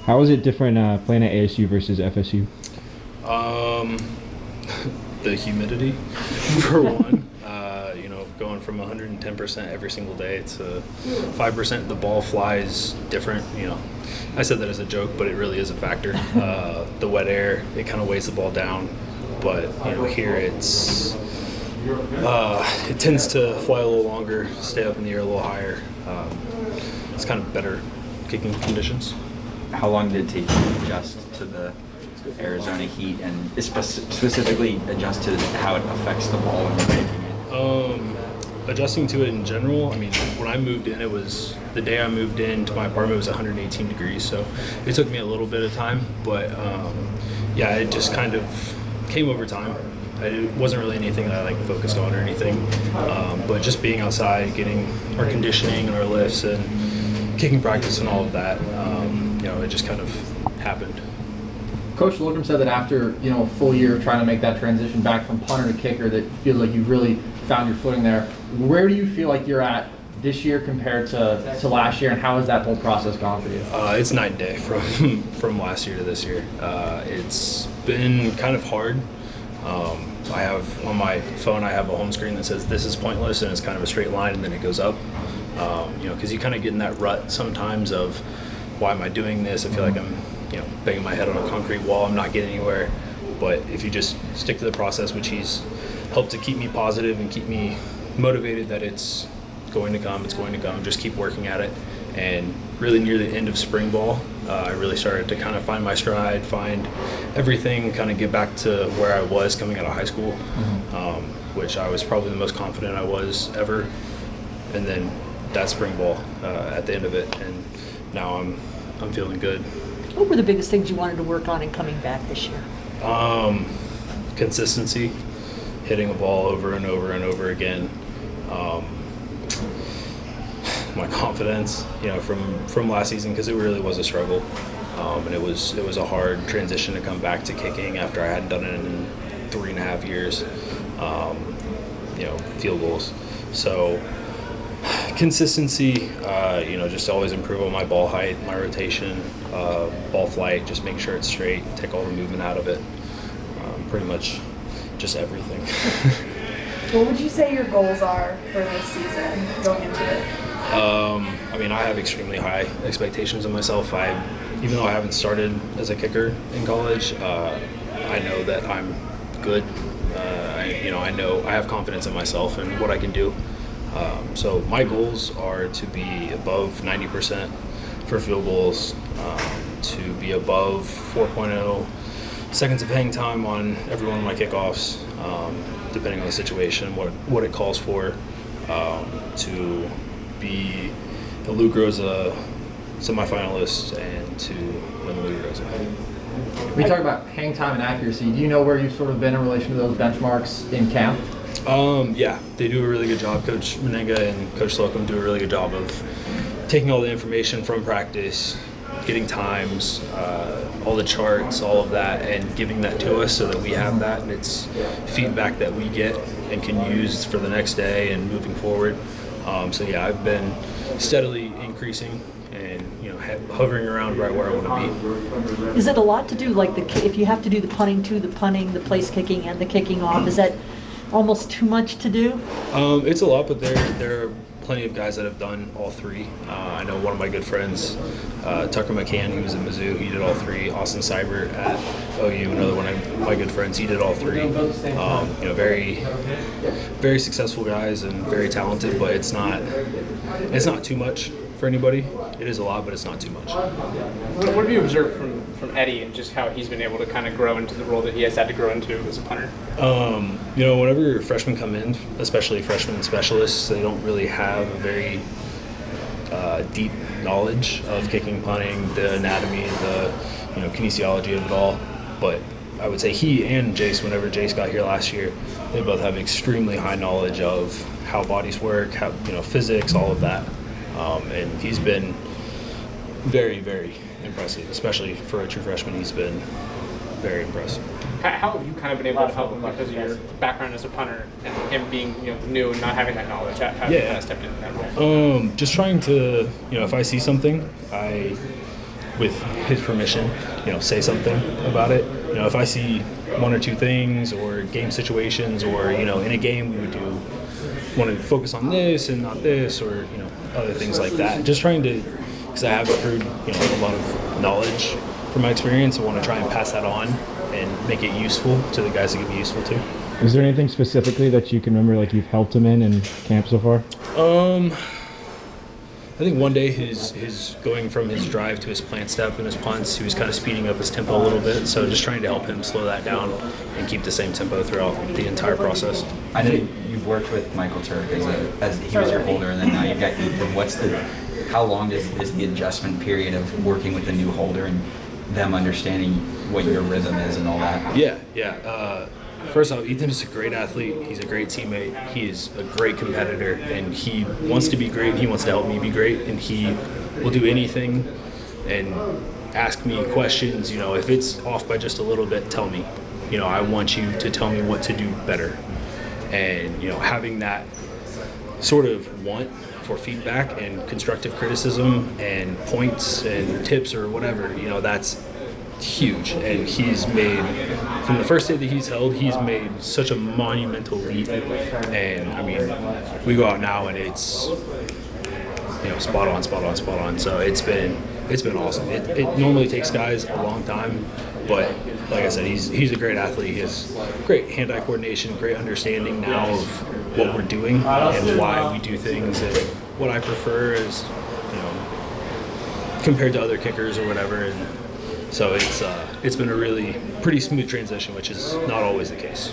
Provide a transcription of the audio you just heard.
How is it different playing at ASU versus FSU? Um, the humidity, for one. Going from 110% every single day to 5%, the ball flies different. I said that as a joke, but it really is a factor. The wet air, it kind of weighs the ball down, but here it tends to fly a little longer, stay up in the air a little higher. It's kind of better kicking conditions. How long did it take to adjust to the Arizona heat and specifically adjust to how it affects the ball when you're kicking it? Adjusting to it in general, when I moved in, the day I moved into my apartment, it was 118 degrees, so it took me a little bit of time, but it just kind of came over time. It wasn't really anything that I focused on or anything, but just being outside, getting our conditioning and our lifts and kicking practice and all of that, it just kind of happened. Coach Logan said that after a full year of trying to make that transition back from punter to kicker, that you feel like you've really found your footing there. Where do you feel like you're at this year compared to last year, and how has that whole process gone for you? It's night and day from last year to this year. It's been kind of hard. I have on my phone, I have a home screen that says this is pointless, and it's kind of a straight line, and then it goes up. Because you kind of get in that rut sometimes of why am I doing this? I feel like I'm banging my head on a concrete wall. I'm not getting anywhere. But if you just stick to the process, which he's helped to keep me positive and keep me motivated that it's going to come, just keep working at it. And really near the end of spring ball, I really started to kind of find my stride, find everything, kind of get back to where I was coming out of high school, which I was probably the most confident I was ever. And then that spring ball at the end of it, and now I'm feeling good. What were the biggest things you wanted to work on in coming back this year? Consistency, hitting a ball over and over and over again. My confidence, from last season, because it really was a struggle, and it was a hard transition to come back to kicking after I hadn't done it in 3.5 years. Field goals. So consistency, just always improve on my ball height, my rotation, ball flight, just make sure it's straight, take all the movement out of it, pretty much just everything. What would you say your goals are for this season going into it? I have extremely high expectations of myself. Even though I haven't started as a kicker in college, I know that I'm good. I know I have confidence in myself and what I can do. So my goals are to be above 90% for field goals, to be above 4.0 seconds of hang time on every one of my kickoffs, depending on the situation, what it calls for, to be the Luke Rosa semifinalist and to win the Luke Rosa. We talk about hang time and accuracy. Do you know where you've sort of been in relation to those benchmarks in camp? Yeah, they do a really good job. Coach Menenga and Coach Slocum do a really good job of taking all the information from practice, getting times, all the charts, all of that, and giving that to us so that we have that, and it's feedback that we get and can use for the next day and moving forward. I've been steadily increasing and hovering around right where I want to be. Is it a lot to do, if you have to do the punting, the place kicking, and the kicking off, is that almost too much to do? It's a lot, but there are plenty of guys that have done all three. I know one of my good friends, Tucker McCann, who was at Mizzou, he did all three. Austin Seibert at OU, another one of my good friends, he did all three. Very, very successful guys and very talented, but it's not too much for anybody. It is a lot, but it's not too much. What have you observed from Eddie and just how he's been able to kind of grow into the role that he has had to grow into as a punter? Whenever freshmen come in, especially freshmen specialists, they don't really have a very deep knowledge of kicking, punting, the anatomy, the kinesiology of it all. But I would say he and Jace, whenever Jace got here last year, they both have extremely high knowledge of how bodies work, how physics, all of that. And he's been very, very impressive, especially for a true freshman. He's been very impressive. How have you kind of been able to help him because of your background as a punter and him being new and not having that knowledge? How have you kind of stepped into that role? Just trying to, if I see something, I with his permission, say something about it. If I see one or two things or game situations, or in a game we would want to focus on this and not this, or other things like that. Just trying to, because I have accrued a lot of knowledge from my experience, I want to try and pass that on and make it useful to the guys that can be useful to. Is there anything specifically that you can remember, like you've helped him in camp so far? I think one day his going from his drive to his plant step and his punts, he was kind of speeding up his tempo a little bit. So just trying to help him slow that down and keep the same tempo throughout the entire process. I know you've worked with Michael Turk as he was your holder, and then now you've got Ethan. How long is the adjustment period of working with a new holder and them understanding what your rhythm is and all that? Yeah. First off, Ethan is a great athlete. He's a great teammate. He is a great competitor, and he wants to be great, and he wants to help me be great, and he will do anything and ask me questions. If it's off by just a little bit, tell me. I want you to tell me what to do better. And, having that sort of want for feedback and constructive criticism and points and tips or whatever, that's huge. And he's made, from the first day that he's held, he's made such a monumental leap. And I mean, we go out now and it's spot on. So it's been awesome. It normally takes guys a long time, but like I said, he's a great athlete. He has great hand-eye coordination, great understanding now of what we're doing and why we do things, and what I prefer is compared to other kickers or whatever. And so it's been a really pretty smooth transition, which is not always the case.